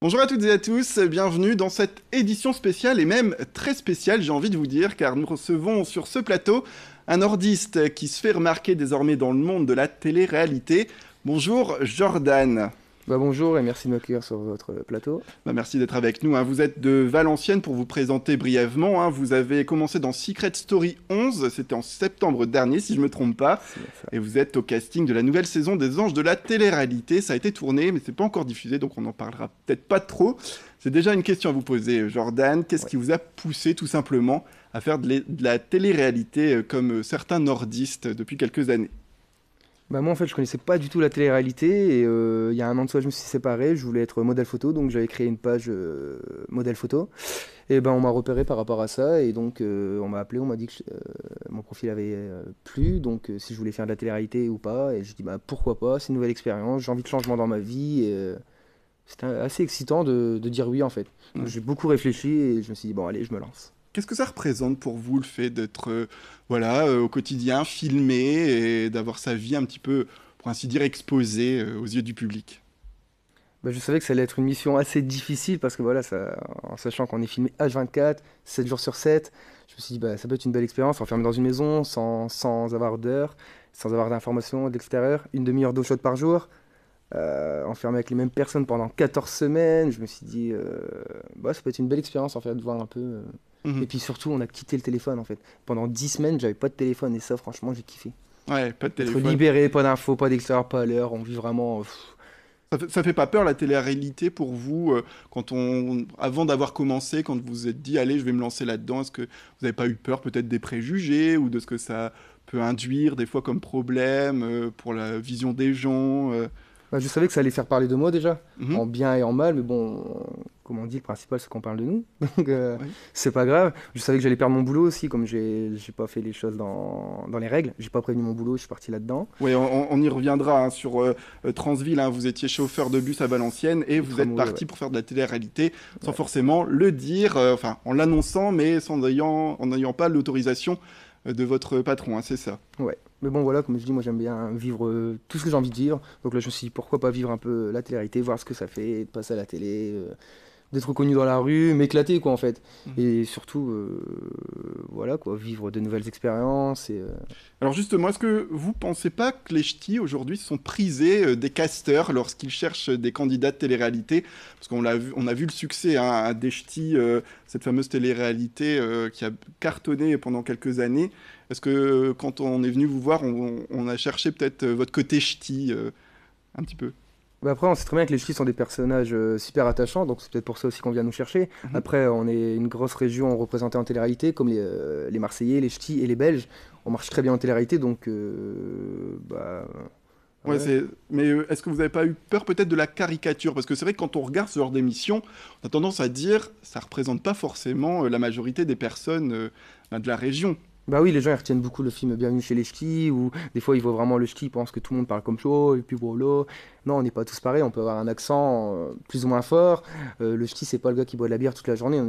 Bonjour à toutes et à tous, bienvenue dans cette édition spéciale et même très spéciale, j'ai envie de vous dire, car nous recevons sur ce plateau un nordiste qui se fait remarquer désormais dans le monde de la télé-réalité. Bonjour Jordan. Bonjour et merci de m'accueillir sur votre plateau. Merci d'être avec nous, hein. Vous êtes de Valenciennes pour vous présenter brièvement, hein. Vous avez commencé dans Secret Story 11, c'était en septembre dernier si je ne me trompe pas. C'est bien ça. Et vous êtes au casting de la nouvelle saison des Anges de la télé-réalité. Ça a été tourné, mais c'est pas encore diffusé, donc on n'en parlera peut-être pas trop. J'ai déjà une question à vous poser, Jordan. Qu'est-ce Ouais. qui vous a poussé tout simplement à faire de la télé-réalité comme certains nordistes depuis quelques années? Moi en fait je connaissais pas du tout la télé-réalité et il y a un an de ça je me suis séparé, je voulais être modèle photo donc j'avais créé une page modèle photo et on m'a repéré par rapport à ça et donc on m'a appelé, on m'a dit que mon profil avait plu donc si je voulais faire de la télé-réalité ou pas et je dis pourquoi pas, c'est une nouvelle expérience, j'ai envie de changement dans ma vie et c'était assez excitant de dire oui en fait. Donc Ouais. j'ai beaucoup réfléchi et je me suis dit bon allez je me lance. Qu'est-ce que ça représente pour vous le fait d'être voilà, au quotidien filmé et d'avoir sa vie un petit peu, pour ainsi dire, exposée aux yeux du public? Je savais que ça allait être une mission assez difficile parce que voilà, ça, en sachant qu'on est filmé H24, 7 jours sur 7, je me suis dit ça peut être une belle expérience, enfermé dans une maison, sans avoir d'heures, sans avoir d'informations de l'extérieur, une demi-heure d'eau chaude par jour, enfermé avec les mêmes personnes pendant 14 semaines. Je me suis dit, ça peut être une belle expérience en fait, de voir un peu. Et Mhm. puis surtout, on a quitté le téléphone en fait. Pendant 10 semaines, j'avais pas de téléphone et ça, franchement, j'ai kiffé. Ouais, pas de Être téléphone. libéré, pas d'infos, pas d'extérieur, pas à l'heure, on vit vraiment. Ça fait pas peur la télé-réalité pour vous avant d'avoir commencé, quand vous vous êtes dit, allez, je vais me lancer là-dedans, est-ce que vous n'avez pas eu peur peut-être des préjugés ou de ce que ça peut induire des fois comme problème pour la vision des gens Je savais que ça allait faire parler de moi déjà, Mhm. en bien et en mal, mais bon, comme on dit, le principal c'est qu'on parle de nous, donc Oui. c'est pas grave. Je savais que j'allais perdre mon boulot aussi, comme j'ai pas fait les choses dans les règles, j'ai pas prévenu mon boulot, je suis parti là-dedans. Oui, on y reviendra hein, sur Transville, hein. Vous étiez chauffeur de bus à Valenciennes et Les vous êtes tramways, parti ouais. pour faire de la télé-réalité sans Ouais, forcément le dire, enfin en l'annonçant, mais en n'ayant pas l'autorisation de votre patron, hein, c'est ça. ouais. Mais bon, voilà, comme je dis, moi j'aime bien vivre tout ce que j'ai envie de vivre, donc là je me suis dit pourquoi pas vivre un peu la télé-réalité, voir ce que ça fait, de passer à la télé, d'être connu dans la rue, m'éclater quoi en fait. Et surtout, voilà quoi, vivre de nouvelles expériences et. Alors justement, est-ce que vous pensez pas que les ch'tis aujourd'hui sont prisés des casteurs lorsqu'ils cherchent des candidats de télé-réalité? Parce on a vu le succès hein, des ch'tis, cette fameuse télé-réalité qui a cartonné pendant quelques années. Est-ce que quand on est venu vous voir, on a cherché peut-être votre côté ch'ti un petit peu? Après, on sait très bien que les ch'tis sont des personnages super attachants, donc c'est peut-être pour ça aussi qu'on vient nous chercher. Mhm. Après, on est une grosse région représentée en télé-réalité, comme les Marseillais, les ch'tis et les Belges. On marche très bien en télé-réalité, donc Ouais, ouais. mais est-ce que vous n'avez pas eu peur peut-être de la caricature? Parce que c'est vrai que quand on regarde ce genre d'émission, on a tendance à dire ça représente pas forcément la majorité des personnes de la région. Bah oui, les gens ils retiennent beaucoup le film Bienvenue chez les ch'tis, ou des fois ils voient vraiment le ch'ti, ils pensent que tout le monde parle comme ça, et puis voilà. Non, on n'est pas tous pareils, on peut avoir un accent plus ou moins fort. Le ch'ti, c'est pas le gars qui boit de la bière toute la journée,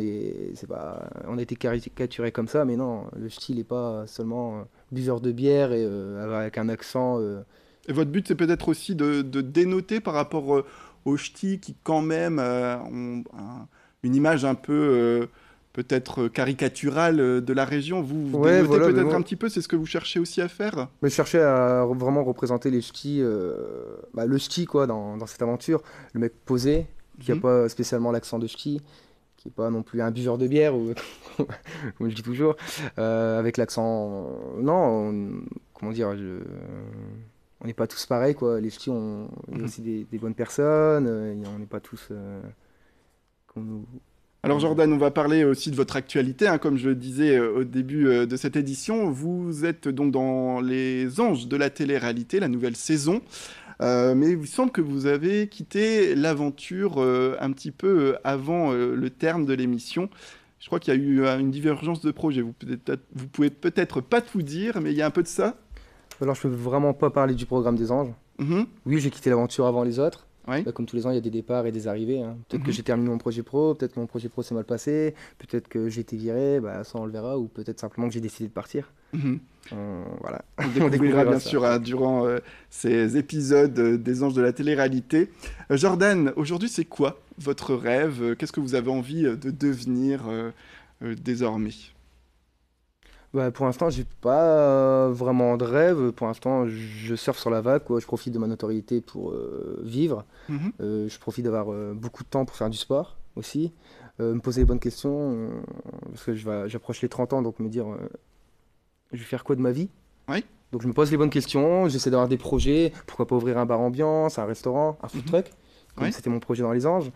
c'est pas, on a été caricaturé comme ça, mais non, le ch'ti, il n'est pas seulement buveur de bière et avec un accent. Et votre but, c'est peut-être aussi de dénoter par rapport aux ch'tis qui, quand même, ont une image un peu, peut-être caricaturale de la région. Vous Ouais, dénotez voilà, mais peut-être un moi, petit peu, c'est ce que vous cherchez aussi à faire? mais je cherchais à vraiment représenter les ch'tis, le ch'ti quoi, dans cette aventure, le mec posé, qui a Mhm. pas spécialement l'accent de ch'ti, qui est pas non plus un buveur de bière, ou comme je dis toujours, avec l'accent. Non, comment dire, on n'est pas tous pareils quoi. Les ch'tis, il y a Mhm. aussi des bonnes personnes, on n'est pas tous comme nous. Alors Jordan, on va parler aussi de votre actualité, hein, comme je le disais au début de cette édition. Vous êtes donc dans Les Anges de la télé-réalité, la nouvelle saison. Mais il semble que vous avez quitté l'aventure un petit peu avant le terme de l'émission. Je crois qu'il y a eu une divergence de projet. Vous pouvez peut-être pas tout dire, mais il y a un peu de ça. Alors je peux vraiment pas parler du programme des anges. Mhm. Oui, j'ai quitté l'aventure avant les autres. Oui. Comme tous les ans, il y a des départs et des arrivées, hein. Peut-être que Mhm. j'ai terminé mon projet pro, peut-être que mon projet pro s'est mal passé, peut-être que j'ai été viré, ça on le verra, ou peut-être simplement que j'ai décidé de partir. Mhm. Voilà, On le on découvrira découvrira bien ça. sûr hein, durant ces épisodes des Anges de la télé-réalité. Jordan, aujourd'hui c'est quoi votre rêve? Qu'est-ce que vous avez envie de devenir désormais? Bah, pour l'instant, j'ai pas vraiment de rêve. Pour l'instant, je surfe sur la vague, quoi. Je profite de ma notoriété pour vivre. Mhm. Je profite d'avoir beaucoup de temps pour faire du sport aussi. Me poser les bonnes questions, parce que j'approche les 30 ans, donc me dire, je vais faire quoi de ma vie? Oui. Donc je me pose les bonnes questions, j'essaie d'avoir des projets. Pourquoi pas ouvrir un bar ambiance, un restaurant, un food Mhm. truck, comme Ouais. c'était mon projet dans les Anges.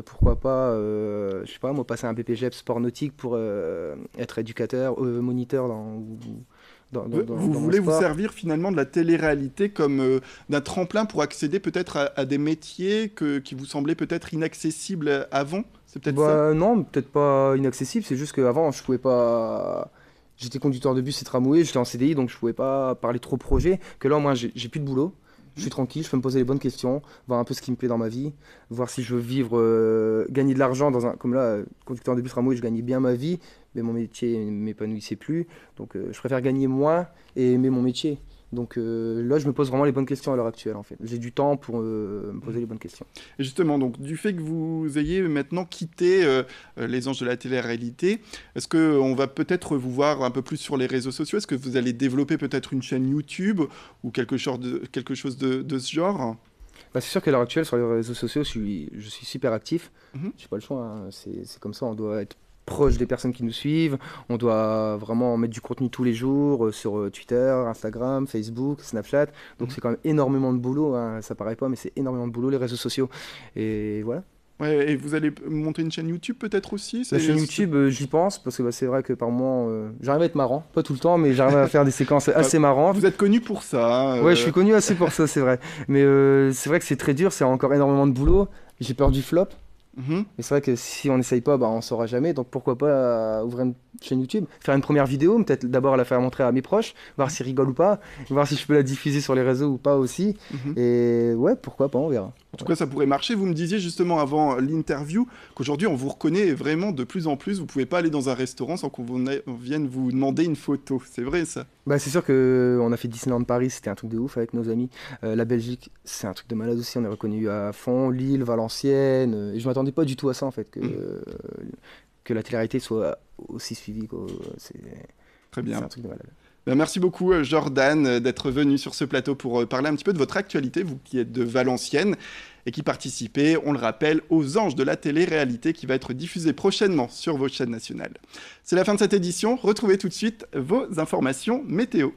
Pourquoi pas, je sais pas, moi, passer un BPGEP sport nautique pour être éducateur, moniteur Vous dans mon voulez vous sport. servir finalement de la télé-réalité comme d'un tremplin pour accéder peut-être à des métiers qui vous semblaient peut-être inaccessibles avant? C'est peut-être ça? Bah non, peut-être pas inaccessible, c'est juste qu'avant, je pouvais pas. J'étais conducteur de bus et tramway, j'étais en CDI, donc je pouvais pas parler trop projet. Que là, moi, j'ai plus de boulot. Je Mhm. suis tranquille, je peux me poser les bonnes questions, voir un peu ce qui me plaît dans ma vie, voir si je veux vivre, gagner de l'argent dans un. Comme là, conducteur de bus tramway, je gagnais bien ma vie, mais mon métier ne m'épanouissait plus. Donc je préfère gagner moins et aimer mon métier. Donc là, je me pose vraiment les bonnes questions à l'heure actuelle, en fait. J'ai du temps pour me poser les bonnes questions. Et justement, donc, du fait que vous ayez maintenant quitté les anges de la télé-réalité, est-ce qu'on va peut-être vous voir un peu plus sur les réseaux sociaux? Est-ce que vous allez développer peut-être une chaîne YouTube ou quelque chose de ce genre? Bah, c'est sûr qu'à l'heure actuelle, sur les réseaux sociaux, je suis super actif. Mhm. J'ai pas le choix, hein. C'est comme ça, on doit être proche des personnes qui nous suivent. On doit vraiment mettre du contenu tous les jours sur Twitter, Instagram, Facebook, Snapchat. Donc Mhm. c'est quand même énormément de boulot, hein. Ça paraît pas, mais c'est énormément de boulot, les réseaux sociaux. Et voilà. Ouais, et vous allez monter une chaîne YouTube peut-être aussi? La chaîne YouTube, j'y pense, parce que bah, c'est vrai que par moment, j'arrive à être marrant. Pas tout le temps, mais j'arrive à faire des séquences Ah, assez marrantes. vous êtes connu pour ça, hein, Ouais, je suis connu assez pour ça, c'est vrai. Mais c'est vrai que c'est très dur, c'est encore énormément de boulot. J'ai peur du flop. mhm. Mais c'est vrai que si on n'essaye pas, bah, on saura jamais. Donc pourquoi pas ouvrir une chaîne YouTube, faire une première vidéo, peut-être d'abord la faire montrer à mes proches, voir s'ils rigolent ou pas, voir si je peux la diffuser sur les réseaux ou pas aussi. Mhm. Et ouais, pourquoi pas, on verra. En tout cas, ça pourrait marcher. Vous me disiez justement avant l'interview qu'aujourd'hui, on vous reconnaît vraiment de plus en plus. Vous pouvez pas aller dans un restaurant sans on vienne vous demander une photo. C'est vrai, ça? Bah, c'est sûr que on a fait Disneyland Paris, c'était un truc de ouf avec nos amis. La Belgique, c'est un truc de malade aussi, on est reconnu à fond. Lille, Valenciennes, et je m'attendais pas du tout à ça en fait, Mhm. que la télé-réalité soit aussi suivie, quoi. C'est Très c'est bien. un truc de malade. Ben, merci beaucoup, Jordan, d'être venu sur ce plateau pour parler un petit peu de votre actualité, vous qui êtes de Valenciennes et qui participez, on le rappelle, aux Anges de la télé-réalité qui va être diffusée prochainement sur vos chaînes nationales. C'est la fin de cette édition. Retrouvez tout de suite vos informations météo.